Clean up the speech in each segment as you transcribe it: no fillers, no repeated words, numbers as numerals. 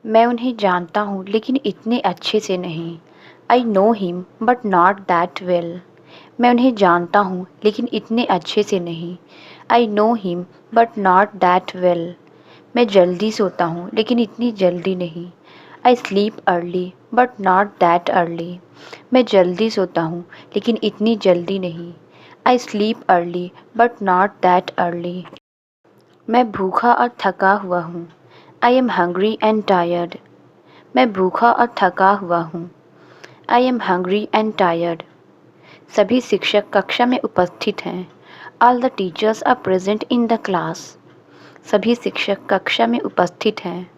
मैं उन्हें जानता हूँ लेकिन इतने अच्छे से नहीं। I know him but not that well. मैं उन्हें जानता हूँ लेकिन इतने अच्छे से नहीं। I know him but not that well. मैं जल्दी सोता हूँ लेकिन इतनी जल्दी नहीं। I sleep early but not that early. मैं जल्दी सोता हूँ लेकिन इतनी जल्दी नहीं। I sleep early but not that early. मैं भूखा और थका हुआ हूँ। I am hungry and tired. मैं भूखा और थका हुआ हूँ। I am hungry and tired. सभी शिक्षक कक्षा में उपस्थित हैं। All the teachers are present in the class. सभी शिक्षक कक्षा में उपस्थित हैं।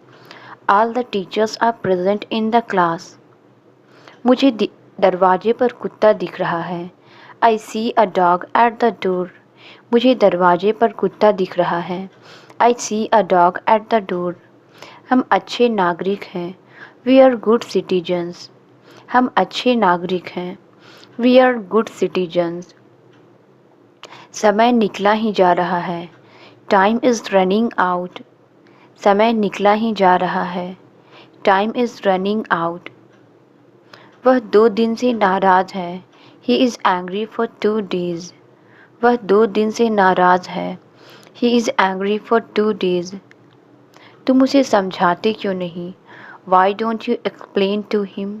All the teachers are present in the class. मुझे दरवाजे पर कुत्ता दिख रहा है। I see a dog at the door. मुझे दरवाजे पर कुत्ता दिख रहा है। I see a dog at the door. हम अच्छे नागरिक हैं। We are good citizens. हम अच्छे नागरिक हैं। We are good citizens. समय निकला ही जा रहा है। Time is running out. समय निकला ही जा रहा है। Time is running out. वह 2 दिन से नाराज़ है। He is angry for 2 days. वह 2 दिन से नाराज़ है। He is angry for 2 days. तुम उसे समझाते क्यों नहीं? Why don't you explain to him.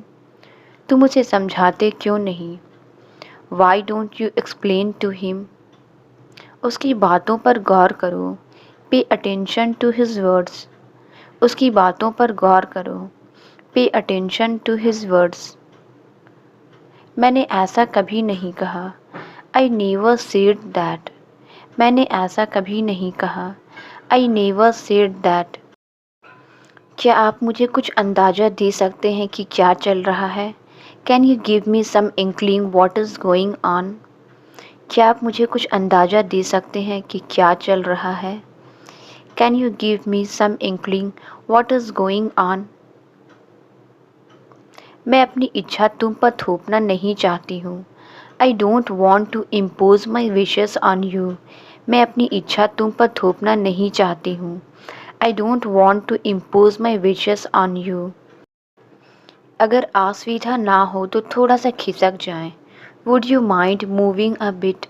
तुम उसे समझाते क्यों नहीं? Why don't you explain to him. उसकी बातों पर गौर करो। Pay attention to his words. उसकी बातों पर गौर करो। Pay attention to his words. मैंने ऐसा कभी नहीं कहा। I never said that. मैंने ऐसा कभी नहीं कहा। I never said that. क्या आप मुझे कुछ अंदाज़ा दे सकते हैं कि क्या चल रहा है? Can you give me some inkling what is going on. क्या आप मुझे कुछ अंदाज़ा दे सकते हैं कि क्या चल रहा है? Can you give me some inkling what is going on. मैं अपनी इच्छा तुम पर थोपना नहीं चाहती हूँ। I don't want to impose my wishes on you. मैं अपनी इच्छा तुम पर थोपना नहीं चाहती हूँ। I don't want to impose my wishes on you. अगर असुविधा ना हो तो थोड़ा सा खिसक जाएं। Would you mind moving a bit.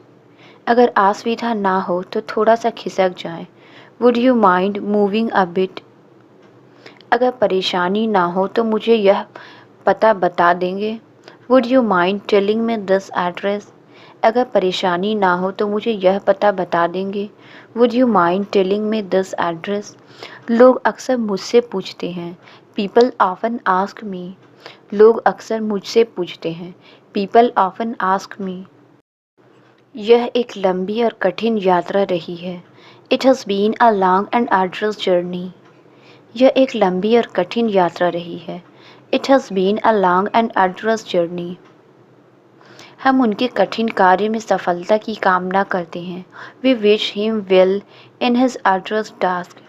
अगर असुविधा ना हो तो थोड़ा सा खिसक जाएं। Would you mind moving a bit. अगर परेशानी ना हो तो मुझे यह पता बता देंगे। Would you mind telling me this address. अगर परेशानी ना हो तो मुझे यह पता बता देंगे। Would you mind telling me this address. लोग अक्सर मुझसे पूछते हैं। People often ask me. लोग अक्सर मुझसे पूछते हैं। People often ask me. यह एक लंबी और कठिन यात्रा रही है। It has been a long and arduous journey. यह एक लंबी और कठिन यात्रा रही है। It has been a long and arduous journey. हम उनके कठिन कार्य में सफलता की कामना करते हैं। We wish him well in his arduous task.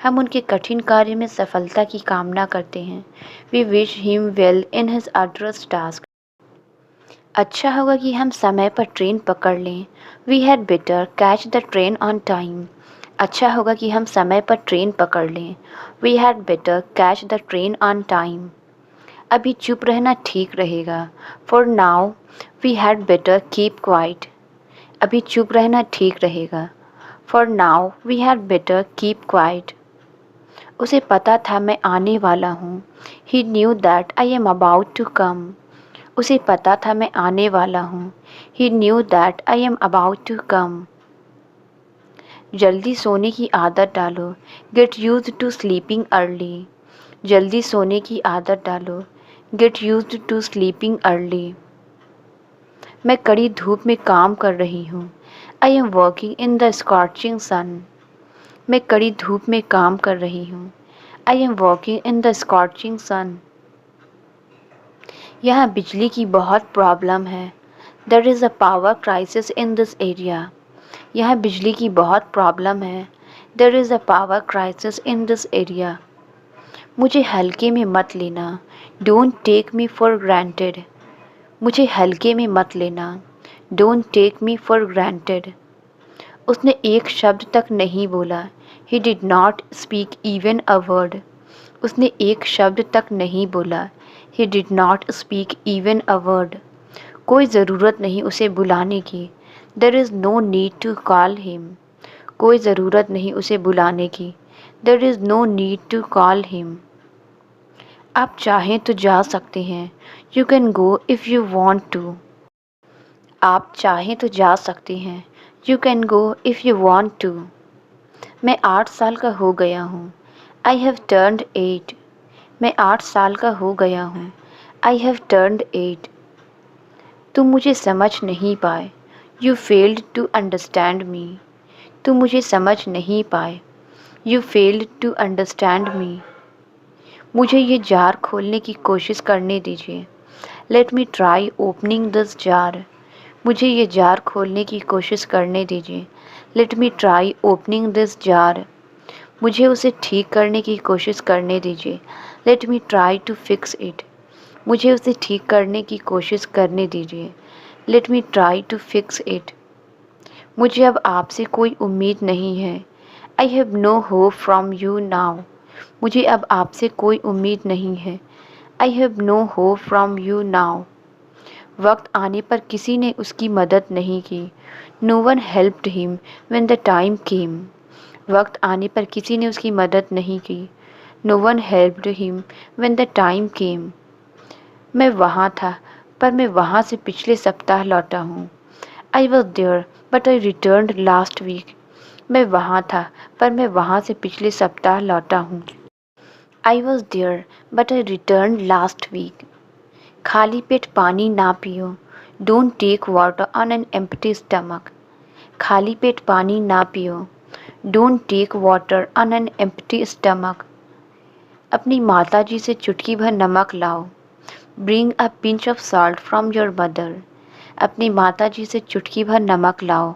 हम उनके कठिन कार्य में सफलता की कामना करते हैं। We wish him well in his arduous task. अच्छा होगा कि हम समय पर ट्रेन पकड़ लें। We had better catch the train on time. अच्छा होगा कि हम समय पर ट्रेन पकड़ लें। We had better catch the train on time. अभी चुप रहना ठीक रहेगा। For now we had better keep quiet. अभी चुप रहना ठीक रहेगा। For now we had better keep quite. उसे पता था मैं आने वाला हूँ। He knew that I am about to come. उसे पता था मैं आने वाला हूँ। He knew that I am about to come. जल्दी सोने की आदत डालो। Get used to sleeping early. जल्दी सोने की आदत डालो। Get used to sleeping early. मैं कड़ी धूप में काम कर रही हूँ। I am working in the scorching sun. मैं कड़ी धूप में काम कर रही हूँ। I am working in the scorching sun. यहाँ बिजली की बहुत प्रॉब्लम है। There is a power crisis in this area. यहाँ बिजली की बहुत प्रॉब्लम है। There is a power crisis in this area. मुझे हल्के में मत लेना। Don't take me for granted. मुझे हल्के में मत लेना। Don't take me for granted. उसने एक शब्द तक नहीं बोला। He did not speak even a word. उसने एक शब्द तक नहीं बोला। He did not speak even a word. कोई ज़रूरत नहीं उसे बुलाने की। There is no need to call him. कोई ज़रूरत नहीं उसे बुलाने की। There is no need to call him. आप चाहें तो जा सकते हैं। You can go if you want to. आप चाहें तो जा सकते हैं। You can go if you want to. मैं 8 साल का हो गया हूँ। I have turned 8. मैं 8 साल का हो गया हूँ। I have turned 8. तुम मुझे समझ नहीं पाए। You failed to understand me. तुम मुझे समझ नहीं पाए। You failed to understand me. मुझे ये जार खोलने की कोशिश करने दीजिए। Let me try opening this jar. मुझे ये जार खोलने की कोशिश करने दीजिए। Let me try opening this jar. मुझे उसे ठीक करने की कोशिश करने दीजिए। Let me try to fix it. मुझे उसे ठीक करने की कोशिश करने दीजिए। Let me try to fix it. मुझे अब आपसे कोई उम्मीद नहीं है। I have no hope from you now. मुझे अब आपसे कोई उम्मीद नहीं है। I have no hope from you now. वक्त आने पर किसी ने उसकी मदद नहीं की। No one helped him when the time came. वक्त आने पर किसी ने उसकी मदद नहीं की। No one helped him when the time came. मैं वहाँ था पर मैं वहाँ से पिछले सप्ताह लौटा हूँ। I was there but I returned last week. मैं वहाँ था पर मैं वहाँ से पिछले सप्ताह लौटा हूँ। I was there but I returned last week. खाली पेट पानी ना पियो। Don't take water on an empty stomach. खाली पेट पानी ना पियो। Don't take water on an empty stomach. अपनी माताजी से चुटकी भर नमक लाओ। Bring a pinch of salt from your mother. अपनी माताजी से चुटकी भर नमक लाओ।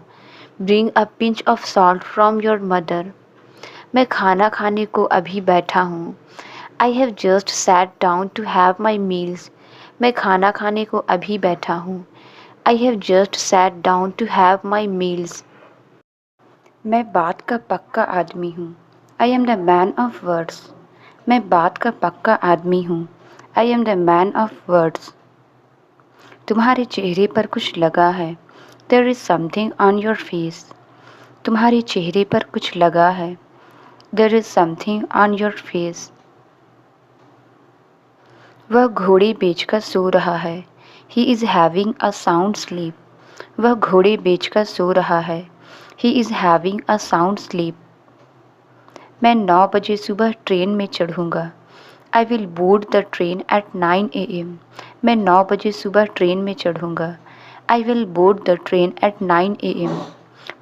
Bring a pinch of salt from your mother. मैं खाना खाने को अभी बैठा हूँ। I have just sat down to have my meals. मैं खाना खाने को अभी बैठा हूँ। I have just sat down to have my meals. मैं बात का पक्का आदमी हूँ। I am the man of words. मैं बात का पक्का आदमी हूँ। I am the man of words. तुम्हारे चेहरे पर कुछ लगा है। There is something on your face. तुम्हारे चेहरे पर कुछ लगा है। There is something on your face. वह घोड़े बेचकर सो रहा है। He is having a sound sleep. वह घोड़े बेचकर सो रहा है। He is having a sound sleep. मैं 9 बजे सुबह ट्रेन में चढ़ूँगा। I will board the train at 9 a.m. मैं 9 बजे सुबह ट्रेन में चढ़ूँगा। I will board the train at 9 a.m.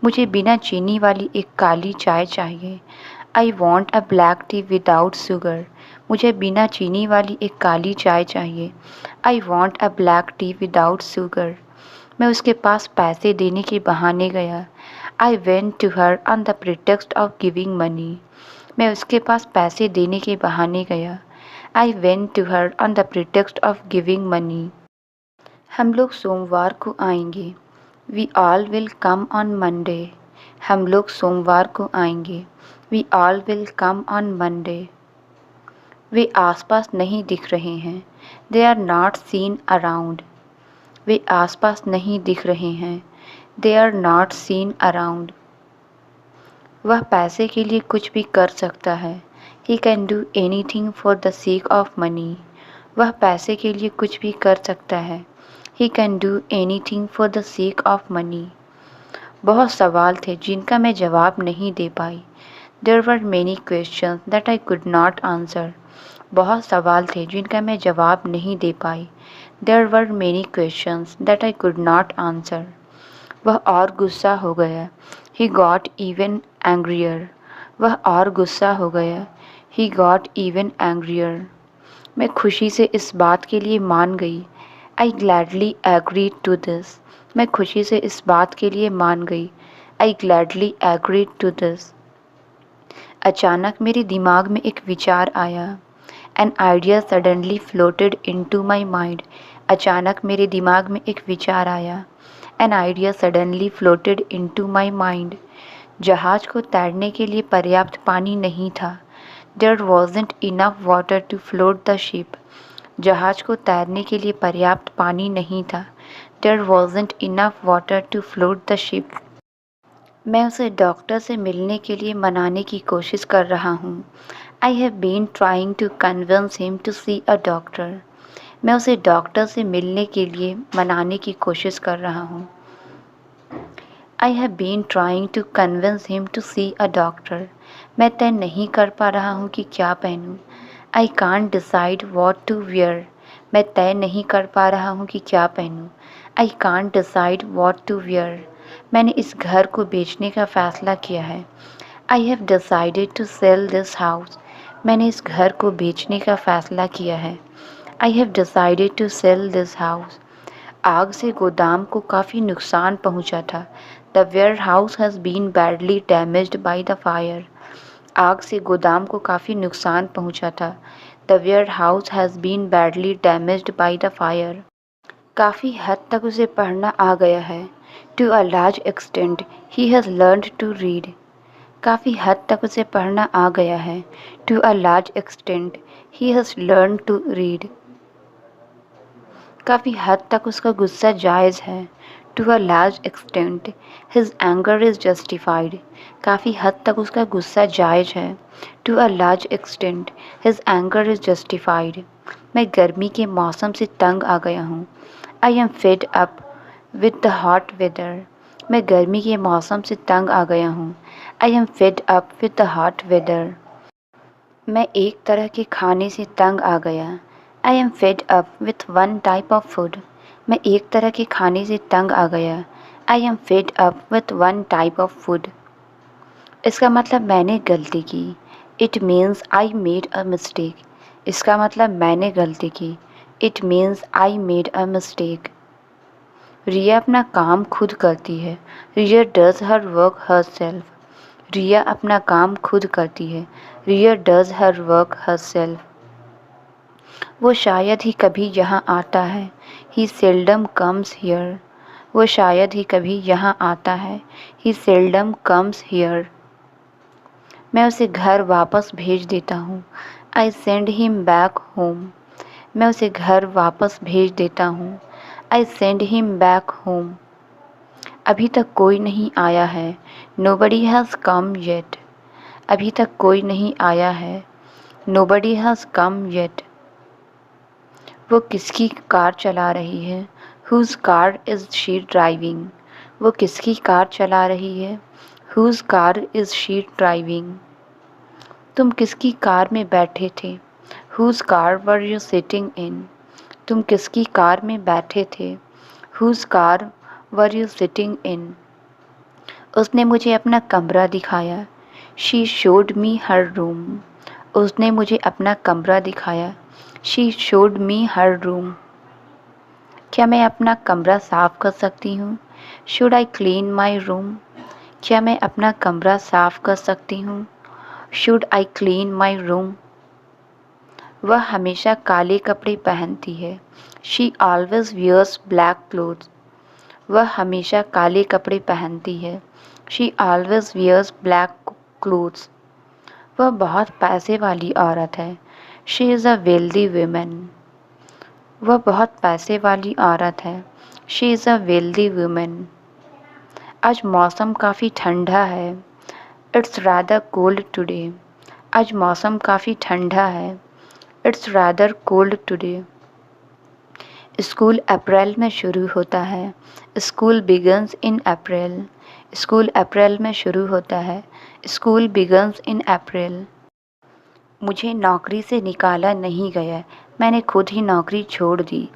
मुझे बिना चीनी वाली एक काली चाय चाहिए। I want a black tea without sugar. मुझे बिना चीनी वाली एक काली चाय चाहिए। I want a black tea without sugar. मैं उसके पास पैसे देने के बहाने गया। I went to her on the pretext of giving money. मैं उसके पास पैसे देने के बहाने गया। I went to her on the pretext of giving money. हम लोग सोमवार को आएंगे। We all will come on Monday. हम लोग सोमवार को आएंगे। We all will come on Monday. वे आसपास नहीं दिख रहे हैं। They are not seen around. वे आसपास नहीं दिख रहे हैं। They are not seen around. वह पैसे के लिए कुछ भी कर सकता है। He can do anything for the sake of money. वह पैसे के लिए कुछ भी कर सकता है। He can do anything for the sake of money. बहुत सवाल थे जिनका मैं जवाब नहीं दे पाई। There were many questions that I could not answer. बहुत सवाल थे जिनका मैं जवाब नहीं दे पाई। There were many questions that I could not answer. वह और गुस्सा हो गया। He got even angrier. वह और गुस्सा हो गया। He got even angrier. मैं खुशी से इस बात के लिए मान गई। I gladly agreed to this. मैं खुशी से इस बात के लिए मान गई। I gladly agreed to this. अचानक मेरे दिमाग में एक विचार आया। An idea suddenly floated into my mind. अचानक मेरे दिमाग में एक विचार आया। An idea suddenly floated into my mind. जहाज को तैरने के लिए पर्याप्त पानी नहीं था। There wasn't enough water to float the ship. जहाज को तैरने के लिए पर्याप्त पानी नहीं था। There wasn't enough water to float the ship. मैं उसे डॉक्टर से मिलने के लिए मनाने की कोशिश कर रहा हूँ। I have been trying to convince him to see a doctor. मैं उसे डॉक्टर से मिलने के लिए मनाने की कोशिश कर रहा हूँ। I have been trying to convince him to see a doctor. मैं तय नहीं कर पा रहा हूँ कि क्या पहनूँ। I can't decide what to wear. मैं तय नहीं कर पा रहा हूँ कि क्या पहनूँ। I can't decide what to wear. मैंने इस घर को बेचने का फ़ैसला किया है। I have decided to sell this house. मैंने इस घर को बेचने का फ़ैसला किया है। I have decided to sell this house. आग से गोदाम को काफ़ी नुकसान पहुंचा था। The warehouse has been badly damaged by the fire. आग से गोदाम को काफ़ी नुकसान पहुंचा था। The warehouse has been badly damaged by the fire. काफ़ी हद तक उसे पढ़ना आ गया है। To a large extent he has learned to read. काफ़ी हद तक उसे पढ़ना आ गया है। To a large extent he has learn to read. काफ़ी हद तक उसका गुस्सा जायज़ है। To a large extent his anger is justified. काफ़ी हद तक उसका गुस्सा जायज़ है। To a large extent his anger is justified. मैं गर्मी के मौसम से तंग आ गया हूँ। I am fed up with the hot weather. मैं गर्मी के मौसम से तंग आ गया हूँ। I am fed up with the hot weather. मैं एक तरह के खाने से तंग आ गया। I am fed up with one type of food. मैं एक तरह के खाने से तंग आ गया। I am fed up with one type of food. इसका मतलब मैंने गलती की। It means I made a mistake. इसका मतलब मैंने गलती की। It means I made a mistake. Riya अपना काम खुद करती है। Riya does her work herself. Riya अपना काम खुद करती है। Riya does her work herself. वो शायद ही कभी यहाँ आता है। He seldom comes here. वो शायद ही कभी यहाँ आता है। He seldom comes here. मैं उसे घर वापस भेज देता हूँ। I send him back home. मैं उसे घर वापस भेज देता हूँ। I send him back home. अभी तक कोई नहीं आया है। Nobody has come yet. अभी तक कोई नहीं आया है। Nobody has come yet. वो किसकी कार चला रही है। Who's car is she driving. वो किसकी कार चला रही है। Who's car is she driving. तुम किसकी कार में बैठे थे। Who's car were you sitting in. तुम किसकी कार में बैठे थे। Who's car were you sitting in. उसने मुझे अपना कमरा दिखाया। She showed me her room. उसने मुझे अपना कमरा दिखाया। She showed me her room. क्या मैं अपना कमरा साफ़ कर सकती हूँ। Should I clean my room. क्या मैं अपना कमरा साफ़ कर सकती हूँ। Should I clean my room. वह हमेशा काले कपड़े पहनती है। She always wears black clothes. वह हमेशा काले कपड़े पहनती है। She always wears black clothes. वह बहुत पैसे वाली औरत है। She is a wealthy woman. वह बहुत पैसे वाली औरत है। She is a wealthy woman. आज मौसम काफ़ी ठंडा है। It's rather cold today. आज मौसम काफ़ी ठंडा है। It's rather cold today. School April में शुरू होता है। School begins in April. School April में शुरू होता है। स्कूल बिगन्स इन अप्रैल। मुझे नौकरी से निकाला नहीं गया। मैंने खुद ही नौकरी छोड़ दी।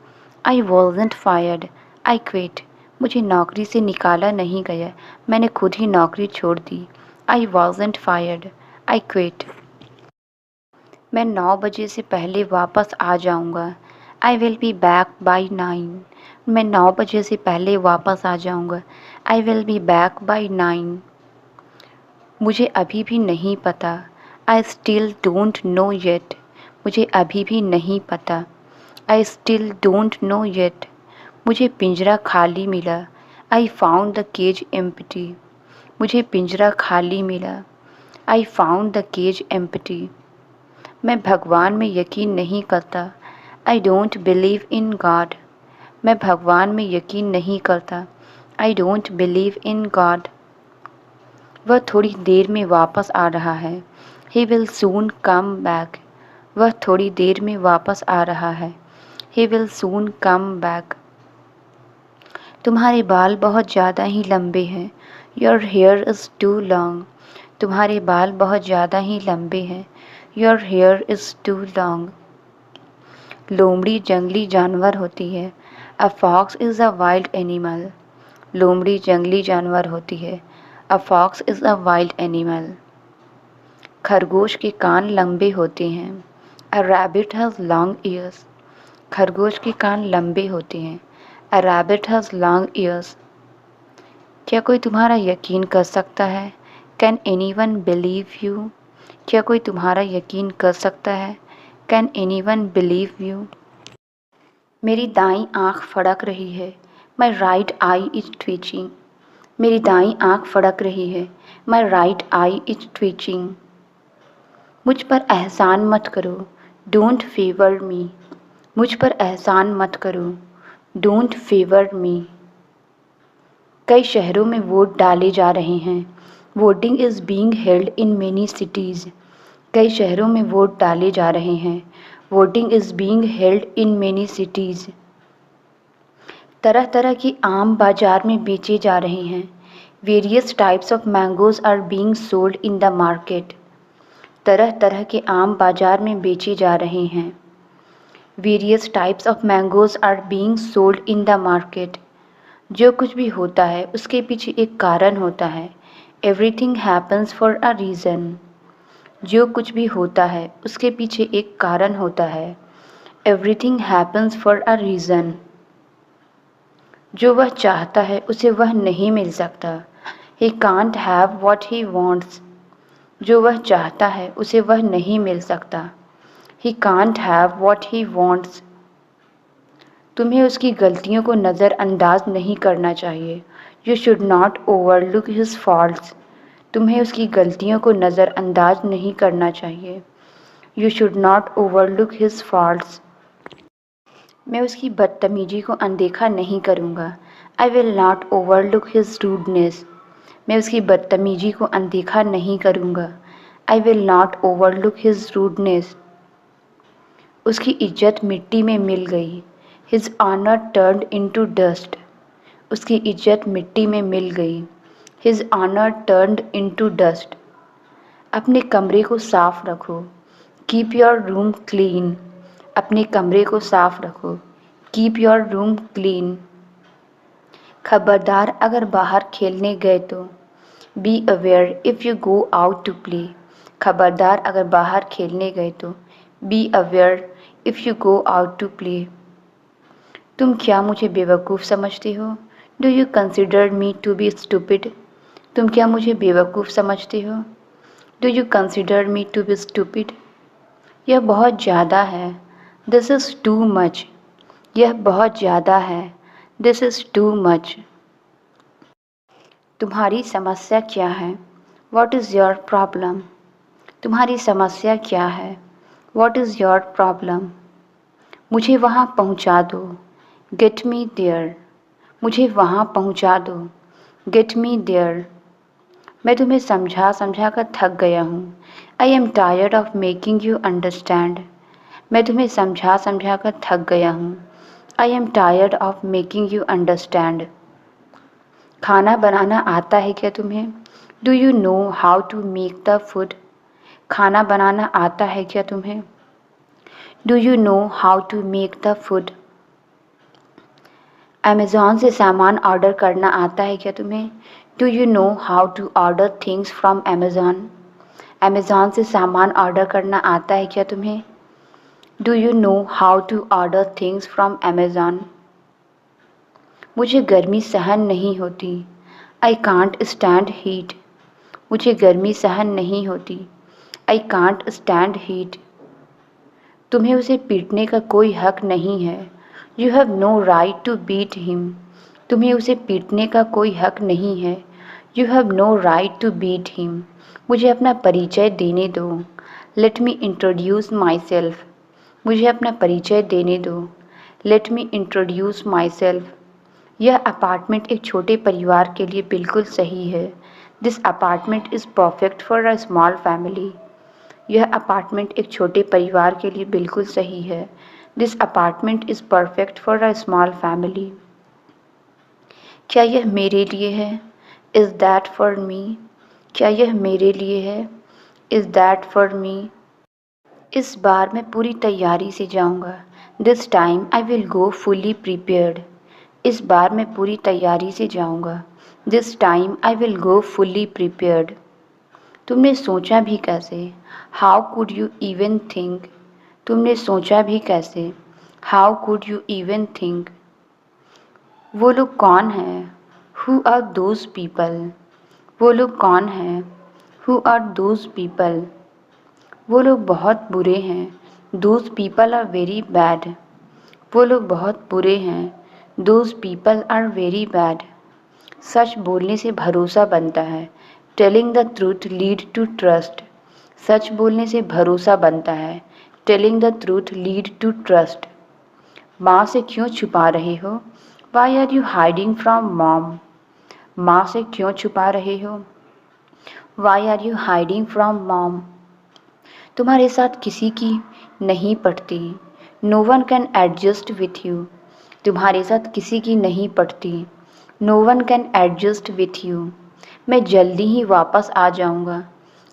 I wasn't fired. I quit. मुझे नौकरी से निकाला नहीं गया। मैंने खुद ही नौकरी छोड़ दी। I wasn't fired. I quit. मैं 9 बजे से पहले वापस आ जाऊँगा। I will be back by 9। मैं 9 बजे से पहले वापस आ जाऊँगा। I will be back by 9। मुझे अभी भी नहीं पता। I still don't know yet. मुझे अभी भी नहीं पता। I still don't know yet. मुझे पिंजरा खाली मिला। I found the cage empty. मुझे पिंजरा खाली मिला। I found the cage empty. मैं भगवान में यकीन नहीं करता। I don't believe in God. मैं भगवान में यकीन नहीं करता। I don't believe in God. वह थोड़ी देर में वापस आ रहा है। He will soon come back. वह थोड़ी देर में वापस आ रहा है। He will soon come back. तुम्हारे बाल बहुत ज़्यादा ही लंबे हैं। Your hair is too long. तुम्हारे बाल बहुत ज़्यादा ही लंबे हैं। Your hair is too long. लोमड़ी जंगली जानवर होती है। A fox is a wild animal. लोमड़ी जंगली जानवर होती है। A fox is a wild animal. खरगोश के कान लंबे होते हैं। A rabbit has long ears. खरगोश के कान लंबे होते हैं। A rabbit has long ears. क्या कोई तुम्हारा यकीन कर सकता है? Can anyone believe you? क्या कोई तुम्हारा यकीन कर सकता है? Can anyone believe you? मेरी दाईं आँख फड़क रही है। My right I is twitching. मेरी दाईं आँख फड़क रही है। My right I is twitching. मुझ पर एहसान मत करो। डोंट फेवर मी। मुझ पर एहसान मत करो। डोंट फेवर मी। कई शहरों में वोट डाले जा रहे हैं। Voting is being held in many cities. कई शहरों में वोट डाले जा रहे हैं। Voting is being held in many cities. तरह तरह के आम बाजार में बेचे जा रहे हैं। Various types of mangoes are being sold in the market. तरह तरह के आम बाजार में बेचे जा रहे हैं। Various types of mangoes are being sold in the market. जो कुछ भी होता है उसके पीछे एक कारण होता है। Everything happens for a reason. जो कुछ भी होता है उसके पीछे एक कारण होता है। Everything happens for a reason. जो वह चाहता है उसे वह नहीं मिल सकता। He can't have what he wants. जो वह चाहता है उसे वह नहीं मिल सकता। He can't have what he wants. तुम्हें उसकी गलतियों को नज़रअंदाज नहीं करना चाहिए। You should not overlook his faults. तुम्हें उसकी गलतियों को नज़रअंदाज नहीं करना चाहिए। You should not overlook his faults. मैं उसकी बदतमीजी को अनदेखा नहीं करूँगा। I will not overlook his rudeness. मैं उसकी बदतमीजी को अनदेखा नहीं करूँगा। I will not overlook his rudeness. उसकी इज्जत मिट्टी में मिल गई। His honour turned into dust. उसकी इज्जत मिट्टी में मिल गई। His honour turned into dust. अपने कमरे को साफ रखो। Keep your room clean. अपने कमरे को साफ रखो। Keep your room clean. खबरदार अगर बाहर खेलने गए तो। Be aware if you go out to play. खबरदार अगर बाहर खेलने गए तो। Be aware if you go out to play. तुम क्या मुझे बेवकूफ़ समझते हो? Do you consider me to be stupid? तुम क्या मुझे बेवकूफ़ समझते हो? Do you consider me to be stupid? यह बहुत ज़्यादा है। This is too much. यह बहुत ज़्यादा है। This is too much. तुम्हारी समस्या क्या है? What is your problem? तुम्हारी समस्या क्या है? What is your problem? मुझे वहाँ पहुँचा दो। Get me there. मुझे वहाँ पहुँचा दो। Get me there. मैं तुम्हें समझा समझा कर थक गया हूँ। I am tired of making you understand. मैं तुम्हें समझा समझा कर थक गया हूँ। I am tired of making you understand. खाना बनाना आता है क्या तुम्हें? Do you know how to make the food? खाना बनाना आता है क्या तुम्हें? Do you know how to make the food? Amazon से सामान ऑर्डर करना आता है क्या तुम्हें? Do you know how to order things from Amazon? Amazon से सामान ऑर्डर करना आता है क्या तुम्हें? Do you know how to order things from Amazon? मुझे गर्मी सहन नहीं होती। I can't stand heat. मुझे गर्मी सहन नहीं होती। I can't stand heat. तुम्हें उसे पीटने का कोई हक नहीं है। You have no right to beat him. तुम्हें उसे पीटने का कोई हक नहीं है। You have no right to beat him. मुझे अपना परिचय देने दो। Let me introduce myself, मुझे अपना परिचय देने दो। Let me introduce myself, यह अपार्टमेंट एक छोटे परिवार के लिए बिल्कुल सही है। This apartment is perfect for a small family, यह अपार्टमेंट एक छोटे परिवार के लिए बिल्कुल सही है। This apartment is perfect for a small family. क्या यह मेरे लिए है? इज़ दैट फॉर मी, क्या यह मेरे लिए है? Is that for me. इस बार मैं पूरी तैयारी से जाऊंगा। This time I will go fully prepared, इस बार मैं पूरी तैयारी से जाऊंगा। This time I will go fully prepared. तुमने सोचा भी कैसे? How could you even think, तुमने सोचा भी कैसे? How could you even think. वो लोग कौन हैं? हु आर दोज पीपल, वो लोग कौन हैं? Who are those people. वो लोग बहुत बुरे हैं। Those people are very bad, वो लोग बहुत बुरे हैं। Those people are very bad. सच बोलने से भरोसा बनता है। Telling the truth lead to trust, सच बोलने से भरोसा बनता है। Telling the truth lead to trust. माँ से क्यों छुपा रहे हो? Why are you hiding from mom, माँ से क्यों छुपा रहे हो? Why are you hiding from mom. तुम्हारे साथ किसी की नहीं पटती। No one can adjust with you, तुम्हारे साथ किसी की नहीं पटती। No one can adjust with you. मैं जल्दी ही वापस आ जाऊंगा।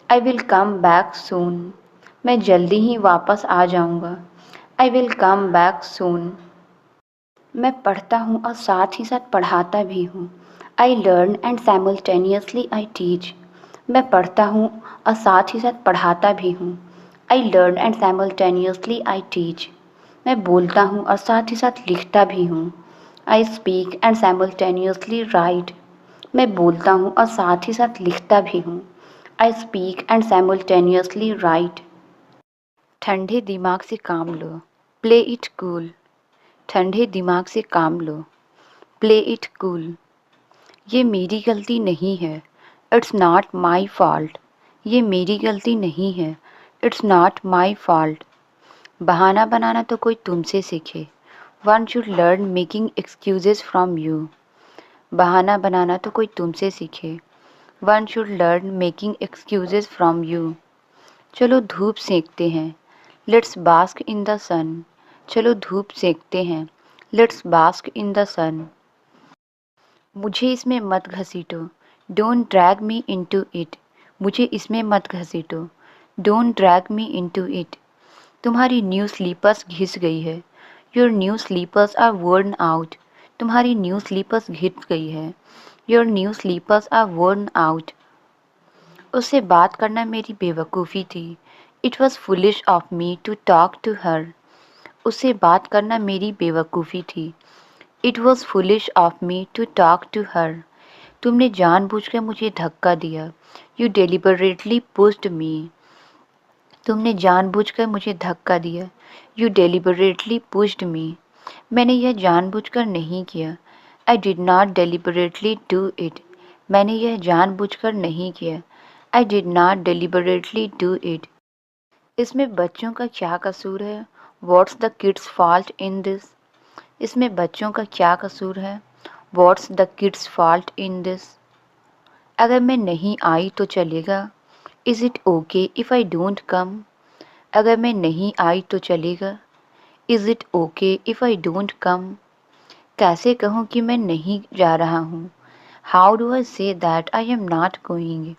I will come back soon, मैं जल्दी ही वापस आ जाऊंगा। I will come back soon. मैं पढ़ता हूँ और साथ ही साथ पढ़ाता भी हूँ। I learn and simultaneously I teach, मैं पढ़ता हूँ और साथ ही साथ पढ़ाता भी हूँ। I learn and simultaneously I teach, मैं बोलता हूँ और साथ ही साथ लिखता भी हूँ। I speak and simultaneously right, मैं बोलता हूँ और साथ ही साथ लिखता भी हूँ। I speak and simultaneously right. ठंडे दिमाग से काम लो, प्ले इट कूल, ठंडे दिमाग से काम लो, प्ले इट कूल। ये मेरी गलती नहीं है, इट्स नॉट माई फॉल्ट, ये मेरी गलती नहीं है, इट्स नॉट माई फॉल्ट। बहाना बनाना तो कोई तुमसे सीखे। One should learn making excuses from you, बहाना बनाना तो कोई तुमसे सीखे। One should learn making excuses from you. चलो धूप सेकते हैं, let's bask in the sun, चलो धूप सेकते हैं, let's bask in the sun. मुझे इसमें मत घसीटो, don't drag me into it, मुझे इसमें मत घसीटो, don't drag me into it. तुम्हारी न्यू स्लीपर्स घिस गई है, your new slippers are worn out, तुम्हारी न्यू स्लीपर्स घिस गई है, your new slippers are worn out. उससे बात करना मेरी बेवकूफ़ी थी, it was foolish of me to talk to her, उससे बात करना मेरी बेवकूफ़ी थी, it was foolish of me to talk to her. तुमने जानबूझकर मुझे धक्का दिया, यू डेलिबरेटली पुश्ड मी, तुमने जानबूझकर मुझे धक्का दिया, यू डेलिबरेटली पुश्ड मी। मैंने यह जानबूझकर नहीं किया, I did not deliberately do it, मैंने यह जानबूझकर नहीं किया, I did not deliberately do it. इसमें बच्चों का क्या कसूर है? What's the kids fault in this, इसमें बच्चों का क्या कसूर है? What's the kids fault in this. अगर मैं नहीं आई तो चलेगा, is it okay if I don't come, अगर मैं नहीं आई तो चलेगा, is it okay if I don't come. कैसे कहूँ कि मैं नहीं जा रहा हूँ? How do I say that I am not going,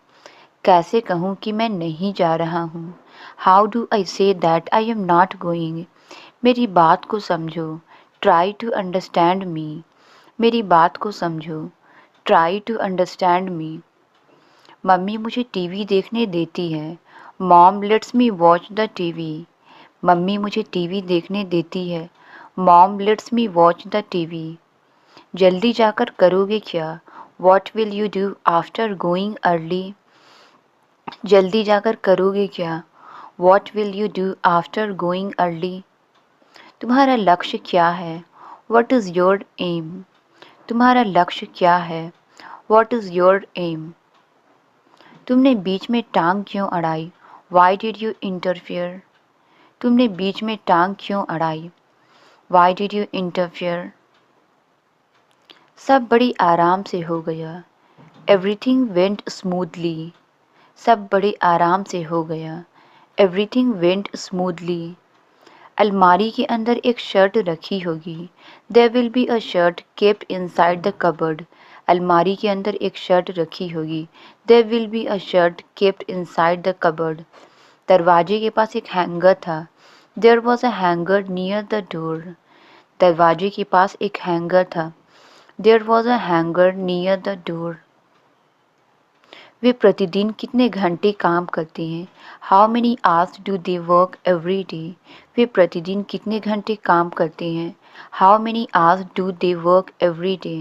कैसे कहूँ कि मैं नहीं जा रहा हूँ? How do I say that I am not going. मेरी बात को समझो, ट्राई टू अंडरस्टैंड मी, मेरी बात को समझो, ट्राई टू अंडरस्टैंड मी। मम्मी मुझे टीवी देखने देती है, mom lets me watch the TV, मम्मी मुझे टीवी देखने देती है, mom lets me watch the TV. जल्दी जाकर करोगे क्या? What will you do after going early, जल्दी जाकर करोगे क्या? What will you do after going early. तुम्हारा लक्ष्य क्या है? वट इज़ योर एम, तुम्हारा लक्ष्य क्या है? What is your aim. तुमने बीच में टांग क्यों अड़ाई? Why did you interfere? तुमने बीच में टांग क्यों अड़ाई? Why did you interfere? सब बड़ी आराम से हो गया। Everything went smoothly. सब बड़े आराम से हो गया। Everything went smoothly. अलमारी के अंदर एक शर्ट रखी होगी। There will be a shirt kept inside the cupboard. अलमारी के अंदर एक शर्ट रखी होगी। There will be a shirt kept inside the cupboard. दरवाजे के पास एक हैंगर था। There was a hanger near the door. दरवाजे के पास एक हैंगर था। There was a hanger near the door. वे प्रतिदिन कितने घंटे काम करते हैं? How many hours do they work every day? वे प्रतिदिन कितने घंटे काम करते हैं? How many hours do they work every day?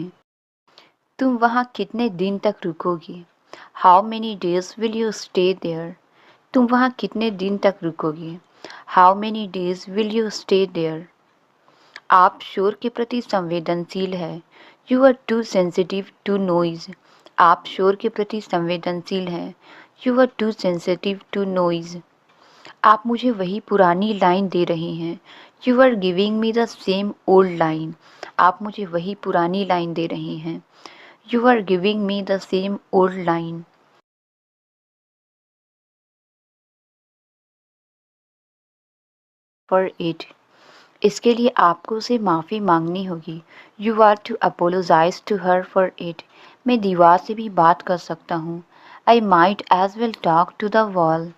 तुम वहाँ कितने दिन तक रुकोगी? How many days will you stay there? तुम वहाँ कितने दिन तक रुकोगी? How many days will you stay there? आप शोर के प्रति संवेदनशील है। You are too sensitive to noise. आप शोर के प्रति संवेदनशील हैं। You are too sensitive to noise. आप मुझे वही पुरानी लाइन दे रहे हैं। You are giving me the same old line. आप मुझे वही पुरानी लाइन दे रहे हैं। You are giving me the same old line. For it. इसके लिए आपको उसे माफ़ी मांगनी होगी। You are to apologize to her for it. मैं दीवार से भी बात कर सकता हूँ। I might as well talk to the wall.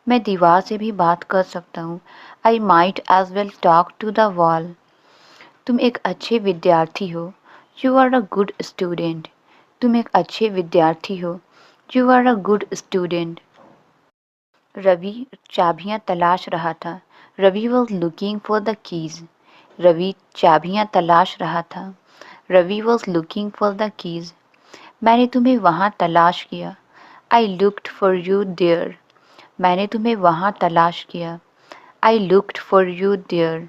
मैं दीवार से भी बात कर सकता हूँ। I might as well talk to the wall. तुम एक अच्छे विद्यार्थी हो। You are a good student. तुम एक अच्छे विद्यार्थी हो। You are a good student. Ravi चाबियां तलाश रहा था। Ravi was looking for the keys. Ravi चाबियां तलाश रहा था। Ravi was looking for the keys. मैंने तुम्हें वहाँ तलाश किया। I looked for you there. मैंने तुम्हें वहाँ तलाश किया। I looked for you there.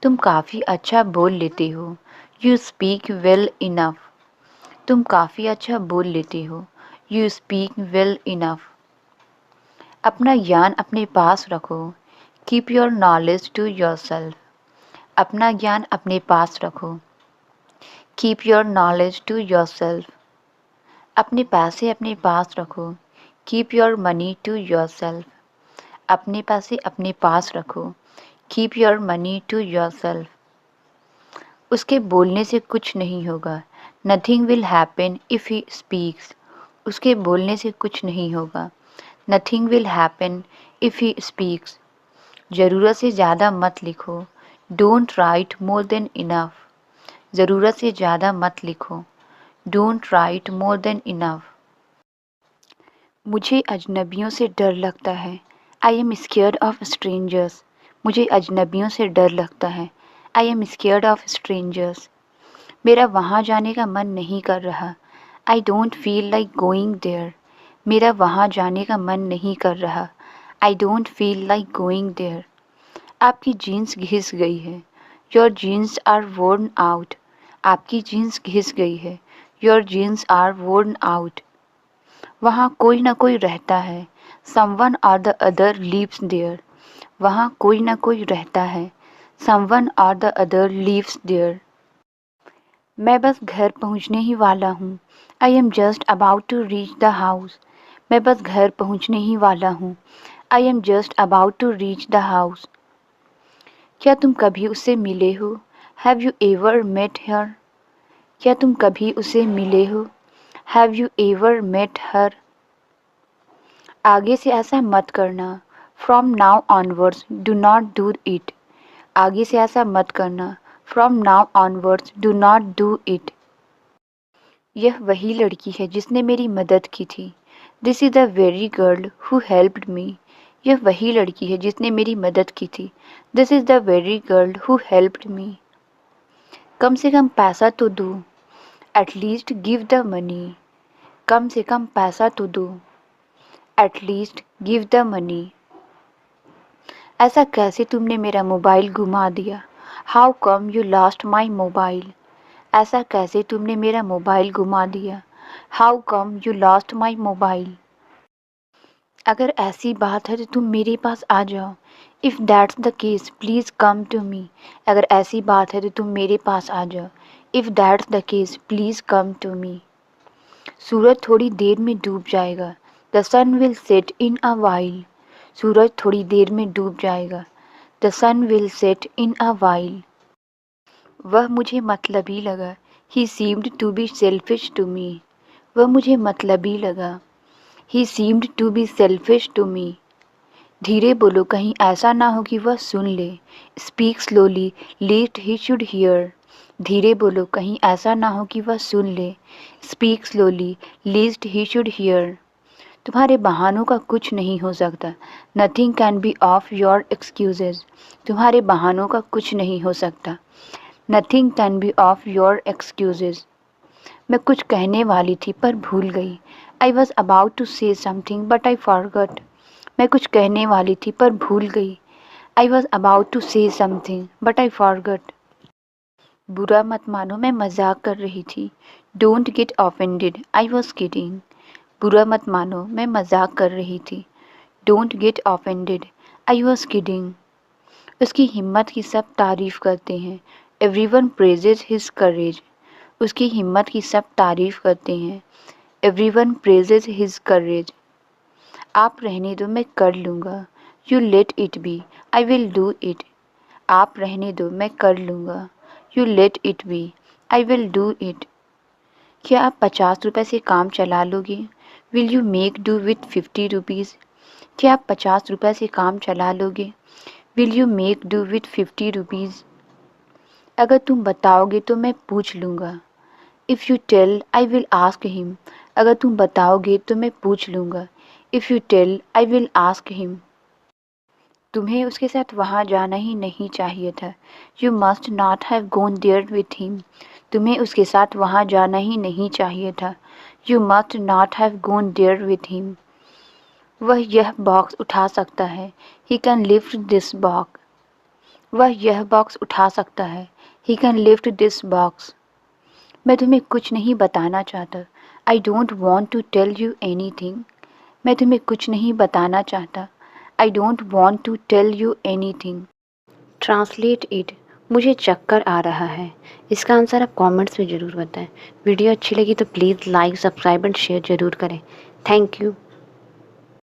तुम काफ़ी अच्छा बोल लेते हो। You speak well enough. तुम काफ़ी अच्छा बोल लेते हो। You speak well enough. अपना ज्ञान अपने पास रखो। Keep your knowledge to yourself. अपना ज्ञान अपने पास रखो। Keep your knowledge to yourself. अपने पैसे अपने पास रखो। Keep your money to yourself. अपने पैसे अपने पास रखो। Keep your money to yourself. उसके बोलने से कुछ नहीं होगा। Nothing will happen if he speaks. उसके बोलने से कुछ नहीं होगा। Nothing will happen if he speaks. ज़रूरत से ज़्यादा मत लिखो। Don't write more than enough. ज़रूरत से ज़्यादा मत लिखो। Don't write more than enough. मुझे अजनबियों से डर लगता है। I am scared of strangers. मुझे अजनबियों से डर लगता है। I am scared of strangers. मेरा वहाँ जाने का मन नहीं कर रहा। I don't feel like going there. मेरा वहाँ जाने का मन नहीं कर रहा। I don't feel like going there. आपकी जीन्स घिस गई है। Your jeans are worn out. आपकी जीन्स घिस गई है। Your jeans are worn out. वहाँ कोई ना कोई रहता है। समवन और द अदर लिव्स देयर। वहाँ कोई ना कोई रहता है। समवन और द अदर लिव्स देयर। मैं बस घर पहुँचने ही वाला हूँ। I am just about to reach the house. मैं बस घर पहुँचने ही वाला हूँ। I am just about to reach the house. क्या तुम कभी उससे मिले हो? Have you ever met her? क्या तुम कभी उसे मिले हो? Have you ever met her? आगे से ऐसा मत करना। From now onwards do not do it. आगे से ऐसा मत करना। From now onwards do not do it. यह वही लड़की है जिसने मेरी मदद की थी। This is the very girl who helped me. यह वही लड़की है जिसने मेरी मदद की थी। This is the very girl who helped me. कम से कम पैसा तो दो। At least give the money. कम से कम पैसा तो दो। At least give the money. ऐसा कैसे तुमने मेरा मोबाइल घुमा दिया? How come you lost my mobile? ऐसा कैसे तुमने मेरा मोबाइल घुमा दिया? How come you lost my mobile? अगर ऐसी बात है तो तुम मेरे पास आ जाओ। If that's the case please come to me. अगर ऐसी बात है तो तुम मेरे पास आ जाओ। If that's the case please come to me. सूरज थोड़ी देर में डूब जाएगा। The sun will set in a while. सूरज थोड़ी देर में डूब जाएगा। The sun will set in a while. वह मुझे मतलबी लगा। He seemed to be selfish to me. वह मुझे मतलबी लगा। He seemed to be selfish to me. धीरे बोलो, कहीं ऐसा ना हो कि वह सुन ले। Speak slowly lest he should here. धीरे बोलो, कहीं ऐसा ना हो कि वह सुन ले। Speak slowly lest he should hear. तुम्हारे बहानों का कुछ नहीं हो सकता। Nothing can be of your excuses. तुम्हारे बहानों का कुछ नहीं हो सकता। Nothing can be of your excuses. मैं कुछ कहने वाली थी पर भूल गई। I was about to say something but I forgot. मैं कुछ कहने वाली थी पर भूल गई। I was about to say something but I forgot. बुरा मत मानो, मैं मजाक कर रही थी। Don't get offended, I was kidding. बुरा मत मानो, मैं मजाक कर रही थी। Don't get offended, I was kidding. उसकी हिम्मत की सब तारीफ करते हैं। एवरीवन प्रेजेज हिज करेज। उसकी हिम्मत की सब तारीफ करते हैं। एवरीवन प्रेजेज हिज करेज। आप रहने दो, मैं कर लूँगा। You let it be, I will do it. आप रहने दो, मैं कर लूँगा। You let it be, I will do it. क्या आप 50 रुपये से काम चला लोगे? Will you make do with 50 rupees? क्या आप 50 रुपये से काम चला लोगे? Will you make do with 50 rupees? अगर तुम बताओगे तो मैं पूछ लूँगा। If you tell I will ask him. अगर तुम बताओगे तो मैं पूछ लूँगा। If you tell I will ask him. तुम्हें उसके साथ वहाँ जाना ही नहीं चाहिए था। You must not have gone there with him. तुम्हें उसके साथ वहाँ जाना ही नहीं चाहिए था। You must not have gone there with him. वह यह बॉक्स उठा सकता है। He can lift this box. वह यह बॉक्स उठा सकता है। He can lift this box. मैं तुम्हें कुछ नहीं बताना चाहता। I don't want to tell you anything. मैं तुम्हें कुछ नहीं बताना चाहता। I don't want to tell you anything. Translate it. मुझे चक्कर आ रहा है। इसका आंसर आप कमेंट्स में ज़रूर बताएं। वीडियो अच्छी लगी तो please like, subscribe and share ज़रूर करें। Thank you.